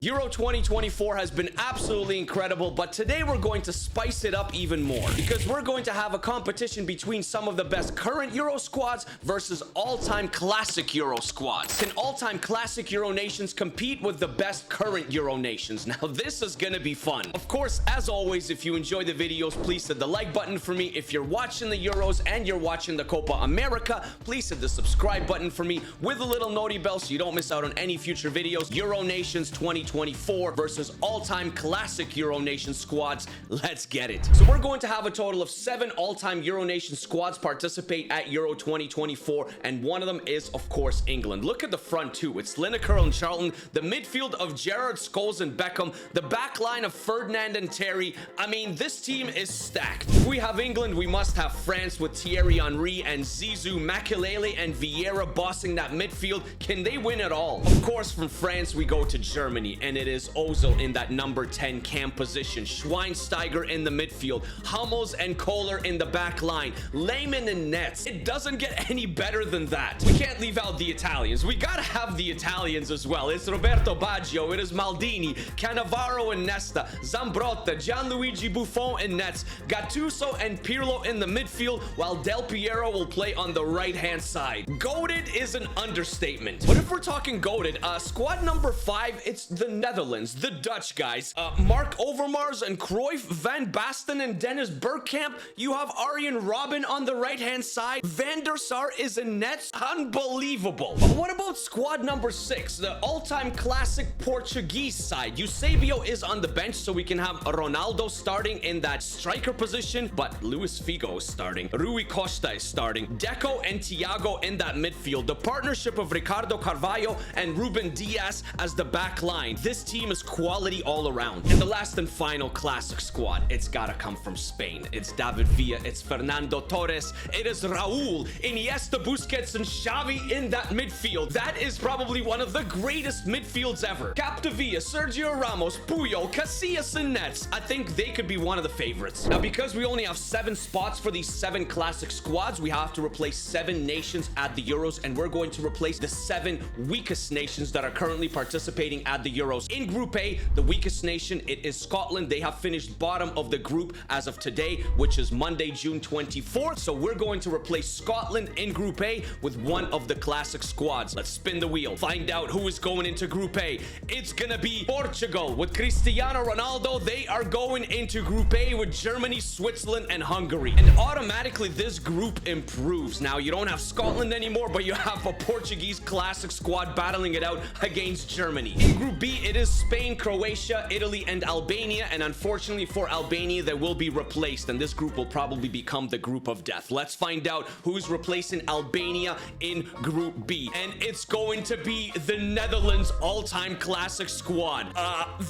Euro 2024 has been absolutely incredible, but today we're going to spice it up even more because we're going to have a competition between some of the best current Euro squads versus all-time classic Euro squads. Can all-time classic Euro nations compete with the best current Euro nations? Now, this is gonna be fun. Of course, as always, if you enjoy the videos, please hit the like button for me. If you're watching the Euros and you're watching the Copa America, please hit the subscribe button for me with a little noti bell so you don't miss out on any future videos. Euro Nations 2024 versus all-time classic Euro Nation squads. Let's get it. So we're going to have a total of 7 all-time Euro Nation squads participate at Euro 2024, and one of them is, of course, England. Look at the front too. It's Lineker and Charlton, the midfield of Gerrard, Scholes, and Beckham, the back line of Ferdinand and Terry. I mean, this team is stacked. If we have England, we must have France with Thierry Henry and Zizou, Makelele, and Vieira bossing that midfield. Can they win it all? Of course, from France, we go to Germany, and it is Ozil in that number 10 cam position, Schweinsteiger in the midfield, Hummels and Kohler in the back line, Lehmann in nets. It doesn't get any better than that. We can't leave out the Italians. We gotta have the Italians as well. It's Roberto Baggio, it is Maldini, Cannavaro and Nesta, Zambrotta, Gianluigi Buffon in nets, Gattuso and Pirlo in the midfield, while Del Piero will play on the right-hand side. Goated is an understatement. But if we're talking goated, squad number 5, it's the Netherlands, the Dutch guys. Mark Overmars and Cruyff, Van Basten and Dennis Bergkamp. You have Arjen Robben on the right-hand side. Van der Sar is in nets. Unbelievable. But what about squad number 6, the all-time classic Portuguese side? Eusebio is on the bench, so we can have Ronaldo starting in that striker position, but Luis Figo is starting. Rui Costa is starting. Deco and Thiago in that midfield. The partnership of Ricardo Carvalho and Ruben Diaz as the back line. This team is quality all around. And the last and final classic squad, it's gotta come from Spain. It's David Villa, it's Fernando Torres, it is Raul, Iniesta, Busquets, and Xavi in that midfield. That is probably one of the greatest midfields ever. Capdevila, Sergio Ramos, Puyol, Casillas in nets. I think they could be one of the favorites. Now, because we only have 7 spots for these 7 classic squads, we have to replace 7 nations at the Euros, and we're going to replace the 7 weakest nations that are currently participating at the Euros. In Group A, the weakest nation, it is Scotland. They have finished bottom of the group as of today, which is Monday, June 24th. So we're going to replace Scotland in Group A with one of the classic squads. Let's spin the wheel. Find out who is going into Group A. It's gonna be Portugal with Cristiano Ronaldo. They are going into Group A with Germany, Switzerland, and Hungary. And automatically, this group improves. Now, you don't have Scotland anymore, but you have a Portuguese classic squad battling it out against Germany. In Group B, it is Spain, Croatia, Italy, and Albania, and unfortunately for Albania, they will be replaced, and this group will probably become the group of death. Let's find out who's replacing Albania in Group B, and it's going to be the Netherlands all-time classic squad.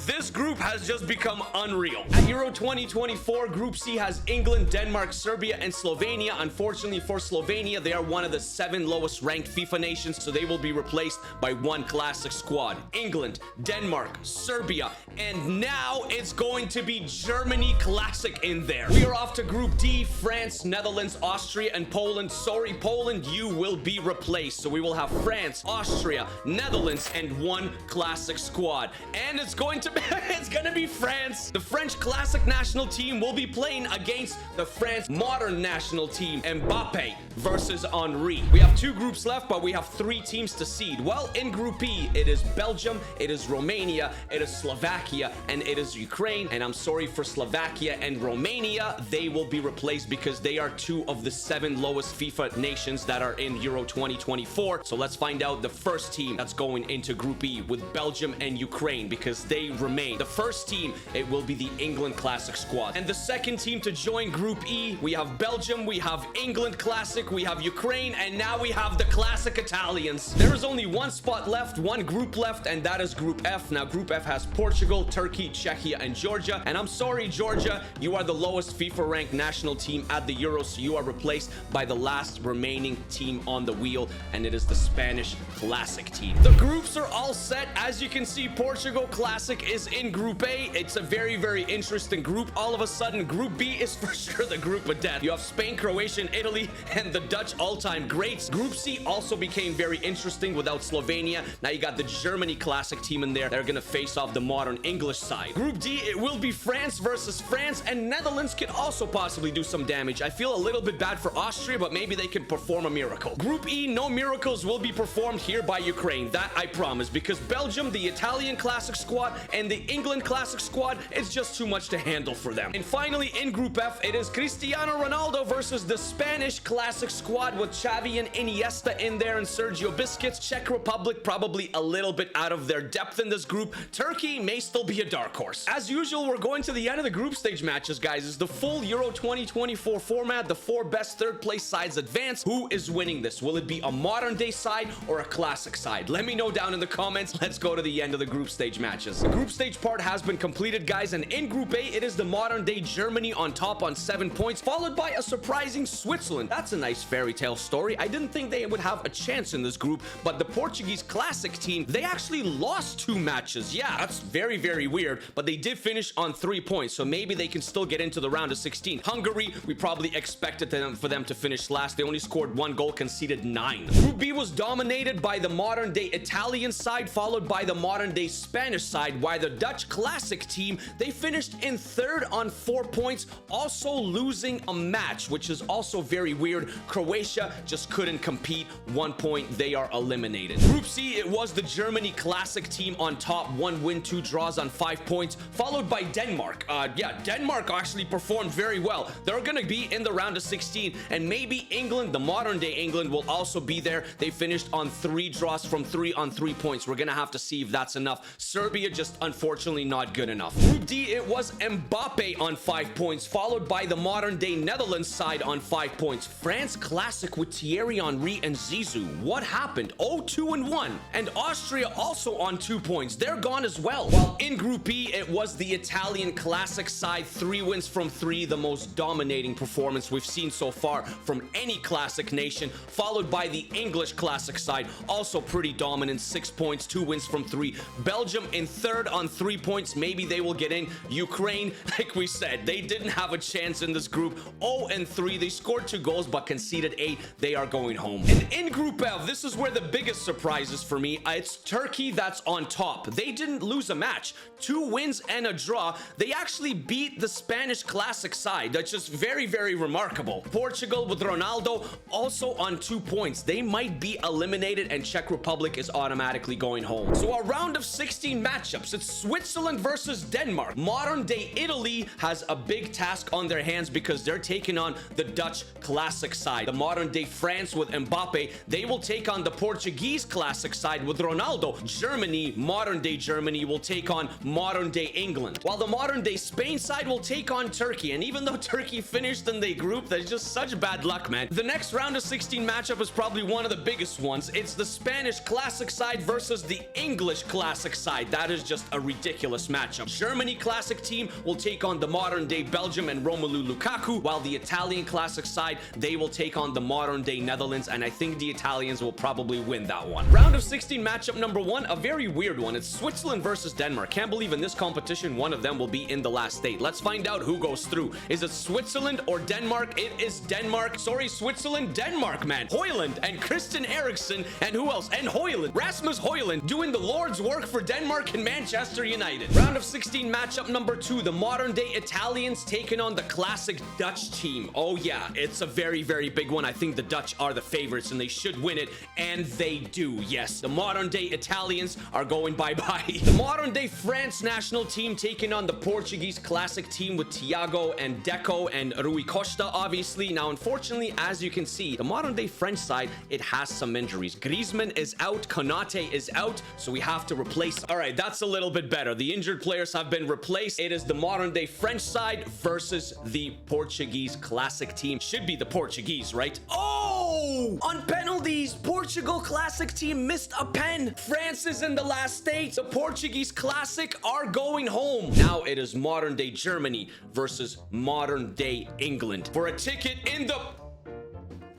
This group has just become unreal. At Euro 2024, Group C has England, Denmark, Serbia, and Slovenia. Unfortunately for Slovenia, they are one of the 7 lowest ranked FIFA nations, so they will be replaced by one classic squad. England, Denmark, Serbia, and now it's going to be Germany classic in there. We are off to Group D, France, Netherlands, Austria, and Poland. Sorry, Poland, you will be replaced. So we will have France, Austria, Netherlands, and one classic squad. And it's going to be, it's gonna be France. The French classic national team will be playing against the France modern national team, Mbappe versus Henry. We have 2 groups left, but we have 3 teams to seed. Well, in Group E, it is Belgium, it is Romania, it is Slovakia, and it is Ukraine. And I'm sorry for Slovakia and Romania. They will be replaced because they are 2 of the 7 lowest FIFA nations that are in Euro 2024. So let's find out the first team that's going into Group E with Belgium and Ukraine, because they remain. The first team, it will be the England classic squad. And the second team to join Group E, we have Belgium, we have England classic, we have Ukraine, and now we have the classic Italians. There is only 1 spot left, 1 group left, and that is Group F. Now, Group F has Portugal, Turkey, Czechia, and Georgia. And I'm sorry, Georgia, you are the lowest FIFA ranked national team at the Euros, so you are replaced by the last remaining team on the wheel, and it is the Spanish classic team. The groups are all set. As you can see, Portugal classic is in Group A. It's a very, very interesting group. All of a sudden, Group B is for sure the group of death. You have Spain, Croatia, and Italy, and the Dutch all-time greats. Group C also became very interesting without Slovenia. Now you got the Germany classic team in there. there. They're gonna face off the modern English side. Group D, it will be France versus France, and Netherlands could also possibly do some damage. I feel a little bit bad for Austria, but maybe they could perform a miracle. Group E, no miracles will be performed here by Ukraine. That I promise, because Belgium, the Italian classic squad, and the England classic squad, it's just too much to handle for them. And finally, in Group F, it is Cristiano Ronaldo versus the Spanish classic squad with Xavi and Iniesta in there and Sergio Busquets. Czech Republic probably a little bit out of their depth in this group. Turkey may still be a dark horse. As usual, we're going to the end of the group stage matches, guys. It's the full Euro 2024 format. The 4 best third place sides advance. Who is winning this? Will it be a modern day side or a classic side? Let me know down in the comments. Let's go to the end of the group stage matches. The group stage part has been completed, guys, and in Group A, it is the modern day Germany on top on 7 points, followed by a surprising Switzerland. That's a nice fairy tale story. I didn't think they would have a chance in this group, but the Portuguese classic team, they actually lost 2 matches. Yeah, that's very, very weird, but they did finish on 3 points, so maybe they can still get into the round of 16. Hungary, we probably expected for them to finish last. They only scored 1 goal, conceded 9. Group B was dominated by the modern day Italian side, followed by the modern day Spanish side, while the Dutch classic team, they finished in 3rd on 4 points, also losing a match, which is also very weird. Croatia just couldn't compete. 1 point, they are eliminated. Group C, it was the Germany classic team on top, 1 win, 2 draws on 5 points, followed by Denmark. Yeah, Denmark actually performed very well. They're gonna be in the round of 16, and maybe England, the modern day England, will also be there. They finished on 3 draws from 3 on 3 points. We're gonna have to see if that's enough. Serbia just unfortunately not good enough. Group D, it was Mbappe on 5 points, followed by the modern day Netherlands side on 5 points. France classic with Thierry Henry and Zizou. What happened? 0-2-1. And Austria also on 2 points. They're gone as well. While in Group E, it was the Italian classic side, 3 wins from 3, the most dominating performance we've seen so far from any classic nation, followed by the English classic side, also pretty dominant, 6 points, 2 wins from 3. Belgium in 3rd on 3 points. Maybe they will get in. Ukraine, like we said, they didn't have a chance in this group. 0-3. They scored 2 goals but conceded 8. They are going home. And in Group F, this is where the biggest surprise is for me. It's Turkey that's on top. They didn't lose a match. 2 wins and a draw. They actually beat the Spanish classic side. That's just very, very remarkable. Portugal with Ronaldo also on 2 points. They might be eliminated, and Czech Republic is automatically going home. So a round of 16 matchups. It's Switzerland versus Denmark. Modern day Italy has a big task on their hands because they're taking on the Dutch classic side. The modern day France with Mbappe, they will take on the Portuguese classic side with Ronaldo. Germany, modern day Germany, will take on modern day England, while the modern day Spain side will take on Turkey. And even though Turkey finished in the group, that's just such bad luck, man. The next round of 16 matchup is probably one of the biggest ones. It's the Spanish classic side versus the English classic side. That is just a ridiculous matchup. Germany classic team will take on the modern day Belgium and Romelu Lukaku, while the Italian classic side, they will take on the modern day Netherlands, and I think the Italians will probably win that one. Round of 16 matchup number 1, a very weird one. It's Switzerland versus Denmark. Can't believe in this competition one of them will be in the last state. Let's find out who goes through. Is it Switzerland or Denmark? It is Denmark. Sorry, Switzerland. Denmark, man. Højlund and Christian Eriksen, and who else? And Højlund, Rasmus Højlund, doing the Lord's work for Denmark and Manchester United. Round of 16 matchup number 2, the modern day Italians taking on the classic Dutch team. Oh yeah, it's a very, very big one. I think the Dutch are the favorites and they should win it, and they do. Yes, the modern day Italians are going bye-bye. The modern day France national team taking on the Portuguese classic team with Thiago and Deco and Rui Costa, obviously. Now, unfortunately, as you can see, the modern day French side, it has some injuries. Griezmann is out, Konate is out, so we have to replace them. All right, that's a little bit better. The injured players have been replaced. It is the modern day French side versus the Portuguese classic team. Should be the Portuguese, right? Oh! On penalties, Portugal classic team missed a pen. France is in the last state. The Portuguese classic are going home. Now it is modern day Germany versus modern day England for a ticket in the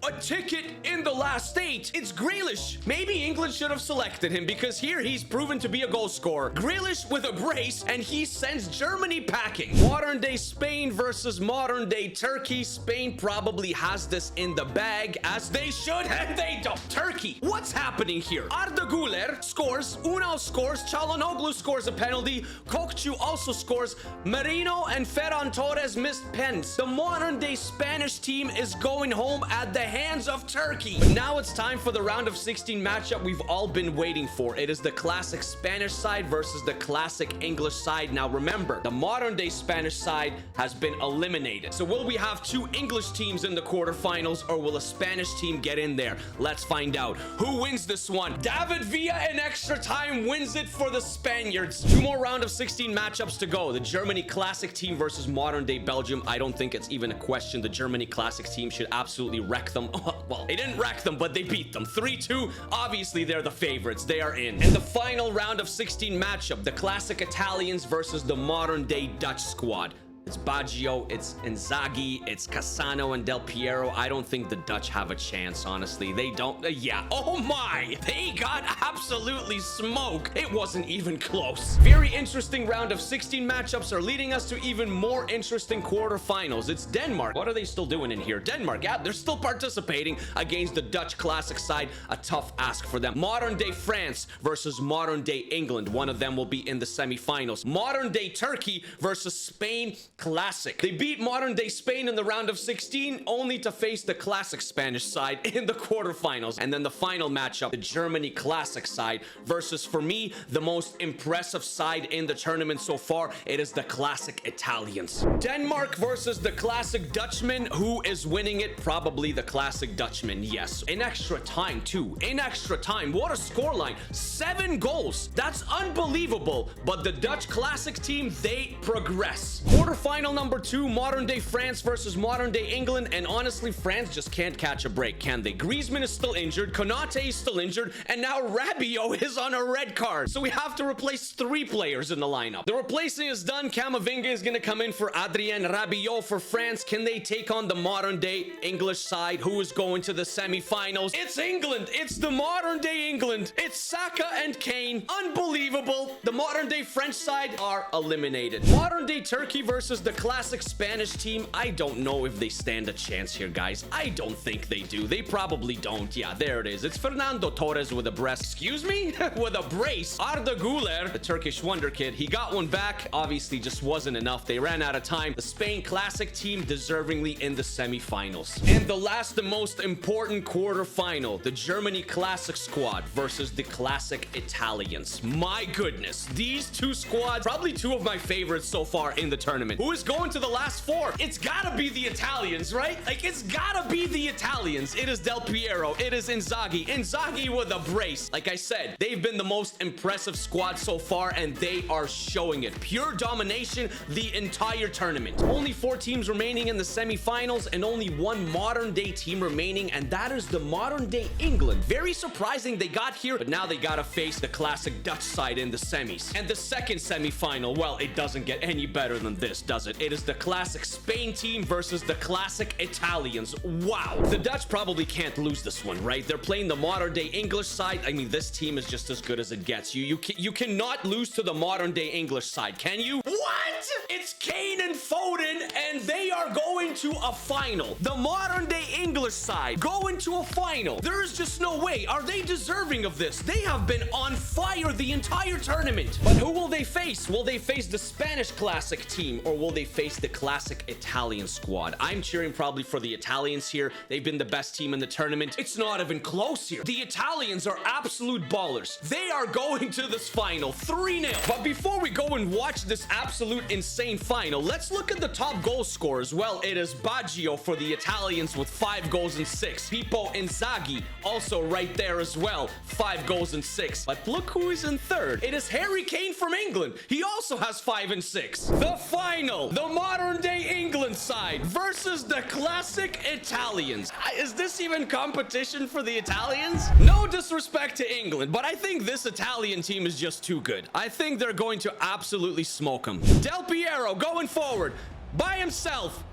a ticket in the last 8. It's Grealish. Maybe England should have selected him because here he's proven to be a goal scorer. Grealish with a brace, and he sends Germany packing. Modern day Spain versus modern day Turkey. Spain probably has this in the bag, as they should, and they don't. Turkey, what's happening here? Arda Güler scores, Unal scores, Çalhanoğlu scores a penalty, Kokcu also scores, Marino and Ferran Torres missed pens. The modern day Spanish team is going home at the hands of Turkey. But now it's time for the round of 16 matchup we've all been waiting for. It is the classic Spanish side versus the classic English side. Now remember, the modern day Spanish side has been eliminated. So will we have 2 English teams in the quarterfinals, or will a Spanish team get in there? Let's find out. Who wins this one? David Villa in extra time wins it for the Spaniards. 2 more round of 16 matchups to go. The Germany classic team versus modern day Belgium. I don't think it's even a question. The Germany classic team should absolutely wreck them. Well, they didn't wreck them, but they beat them 3-2. Obviously, they're the favorites. They are in. And the final round of 16 matchup, the classic Italians versus the modern day Dutch squad. It's Baggio, it's Inzaghi, it's Cassano and Del Piero. I don't think the Dutch have a chance, honestly. They don't. Yeah. Oh my! They got absolutely smoked. It wasn't even close. Very interesting round of 16 matchups are leading us to even more interesting quarterfinals. It's Denmark. What are they still doing in here? Denmark, yeah, they're still participating against the Dutch classic side. A tough ask for them. Modern day France versus modern day England. One of them will be in the semifinals. Modern day Turkey versus Spain. Classic. They beat modern day Spain in the round of 16, only to face the classic Spanish side in the quarterfinals. And then the final matchup, the Germany classic side versus, for me, the most impressive side in the tournament so far. It is the classic Italians. Denmark versus the classic Dutchman. Who is winning it? Probably the classic Dutchman, yes. In extra time, too. In extra time. What a scoreline. 7 goals. That's unbelievable. But the Dutch classic team, they progress. Quarterfinal number 2, modern day France versus modern day England. And honestly, France just can't catch a break, can they? Griezmann is still injured, Konate is still injured, and now Rabiot is on a red card. So we have to replace 3 players in the lineup. The replacing is done. Camavinga is going to come in for Adrien Rabiot for France. Can they take on the modern day English side? Who is going to the semifinals? It's England. It's the modern day England. It's Saka and Kane. Unbelievable. The modern day French side are eliminated. Modern day Turkey versus the classic Spanish team. I don't know if they stand a chance here, guys. I don't think they do. They probably don't. Yeah, there it is. It's Fernando Torres with a brace. Excuse me? With a brace. Arda Güler, the Turkish wonder kid, he got one back. Obviously, just wasn't enough. They ran out of time. The Spain classic team deservingly in the semifinals. And the last and most important quarterfinal, the Germany classic squad versus the classic Italians. My goodness, these 2 squads, probably 2 of my favorites so far in the tournament. Who is going to the last 4? It's gotta be the Italians, right? Like, it's gotta be the Italians. It is Del Piero. It is Inzaghi. Inzaghi with a brace. Like I said, they've been the most impressive squad so far, and they are showing it. Pure domination the entire tournament. Only 4 teams remaining in the semifinals, and only 1 modern day team remaining, and that is the modern day England. Very surprising they got here, but now they gotta face the classic Dutch side in the semis. And the second semifinal, well, it doesn't get any better than this, does it? It is the classic Spain team versus the classic Italians. Wow. The Dutch probably can't lose this one, right? They're playing the modern day English side. I mean, this team is just as good as it gets. You cannot lose to the modern day English side, can you? What? It's Kane and Foden, and they are going to a final. The modern day English side going to a final. There is just no way. Are they deserving of this? They have been on fire the entire tournament. But who will they face? Will they face the Spanish classic team, or will they face the classic Italian squad? I'm cheering probably for the Italians here. They've been the best team in the tournament. It's not even close here. The Italians are absolute ballers. They are going to this final 3-0. But before we go and watch this absolute insane final, let's look at the top goal scorers. Well, it is Baggio for the Italians with 5 goals and 6. Pippo Inzaghi also right there as well, 5 goals and 6. But look who is in third. It is Harry Kane from England. He also has 5 and 6. The final, the modern day England side versus the classic Italians. Is this even competition for the Italians? No disrespect to England, but I think this Italian team is just too good. I think they're going to absolutely smoke them. Del Piero going forward by himself.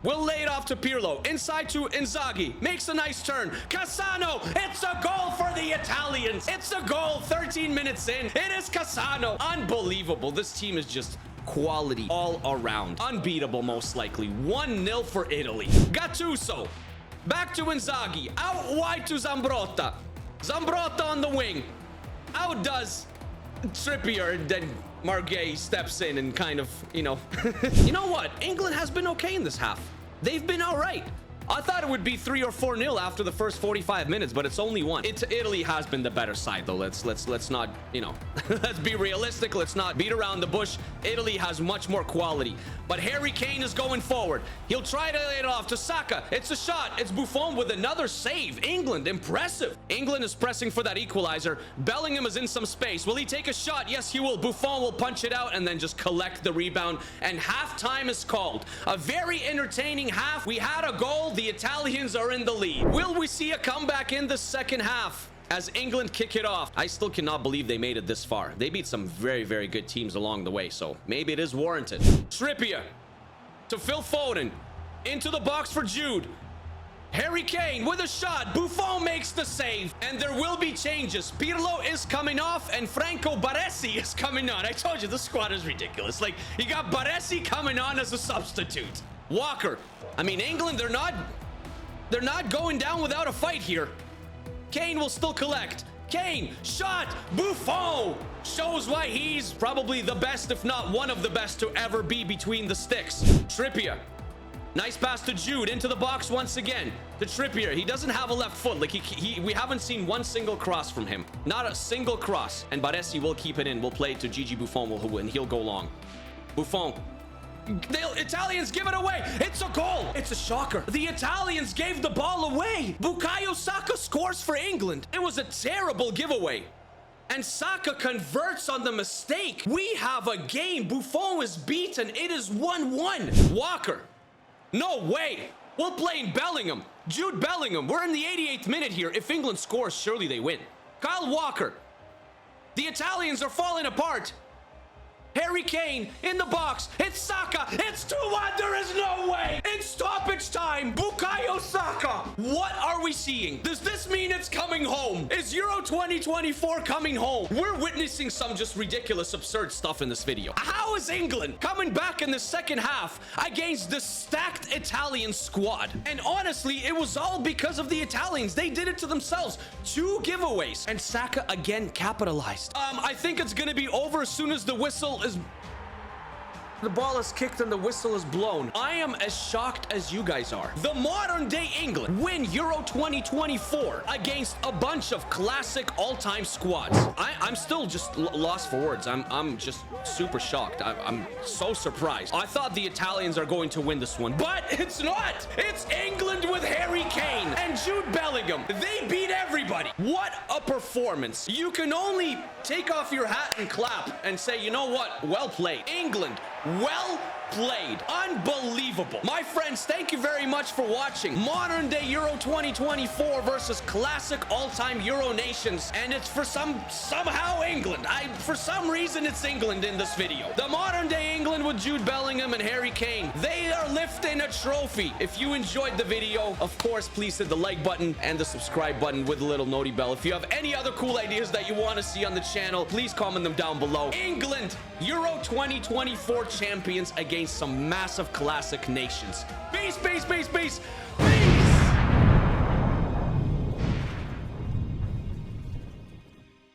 will lay it off to Pirlo. Inside to Inzaghi. Makes a nice turn. Cassano. It's a goal for the Italians. It's a goal 13 minutes in. It is Cassano. Unbelievable. This team is just quality all around. Unbeatable, most likely. 1-0 for Italy. Gattuso. Back to Inzaghi. Out wide to Zambrotta. Zambrotta on the wing. Outdoes Trippier, and then Margay steps in and kind of, you know. You know what? England has been okay in this half. They've been all right. I thought it would be 3 or 4-0 after the first 45 minutes, but it's only 1. Italy has been the better side, though. Let's not, you know, let's be realistic. Let's not beat around the bush. Italy has much more quality. But Harry Kane is going forward. He'll try to lay it off to Saka. It's a shot. It's Buffon with another save. England, impressive. England is pressing for that equalizer. Bellingham is in some space. Will he take a shot? Yes, he will. Buffon will punch it out and then just collect the rebound. And halftime is called. A very entertaining half. We had a goal. The Italians are in the lead. Will we see a comeback in the second half as England kick it off? I still cannot believe they made it this far. They beat some very, very good teams along the way, so maybe it is warranted. Trippier to Phil Foden. Into the box for Jude. Harry Kane with a shot. Buffon makes the save, and there will be changes. Pirlo is coming off, and Franco Baresi is coming on. I told you, the squad is ridiculous. Like, you got Baresi coming on as a substitute. Walker. I mean, England, they're not going down without a fight here. Kane will still collect. Kane, shot. Buffon shows why he's probably the best, if not one of the best, to ever be between the sticks. Trippier. Nice pass to Jude into the box once again. To Trippier. He doesn't have a left foot. Like we haven't seen one single cross from him. Not a single cross. And Baresi will keep it in. We'll play it to Gigi Buffon, and he'll go long. Buffon. The Italians give it away. It's a goal. It's a shocker. The Italians gave the ball away. Bukayo Saka scores for England. It was a terrible giveaway. And Saka converts on the mistake. We have a game. Buffon is beaten. It is 1-1. Walker. No way. We'll play in Bellingham. Jude Bellingham. We're in the 88th minute here. If England scores, surely they win. Kyle Walker. The Italians are falling apart. Harry Kane in the box. It's Saka. It's 2-1. There is no way. In stoppage time, Bukayo Saka. What are we seeing? Does this mean it's coming home? Is Euro 2024 coming home? We're witnessing some just ridiculous, absurd stuff in this video. How is England coming back in the second half against the stacked Italian squad? And honestly, it was all because of the Italians. They did it to themselves. 2 giveaways. And Saka again capitalized. I think it's going to be over as soon as the whistle is... The ball is kicked and the whistle is blown. I am as shocked as you guys are. The modern day England win Euro 2024 against a bunch of classic all-time squads. I'm still just lost for words. I'm just super shocked. I'm so surprised. I thought the Italians are going to win this one, but it's not. It's England with Harry Kane and Jude Bellingham. They beat everybody. What a performance. You can only take off your hat and clap and say, you know what? Well played. England, well played. Unbelievable. My friends, thank you very much for watching modern day Euro 2024 versus classic all-time Euro nations. And it's for somehow England. For some reason, it's England in this video. The modern day England with Jude Bellingham and Harry Kane. They are lifting a trophy. If you enjoyed the video, of course, please hit the like button and the subscribe button with the little noti bell. If you have any other cool ideas that you want to see on the channel, please comment them down below. England, Euro 2024 champions against some massive classic nations. Peace, peace, peace, peace.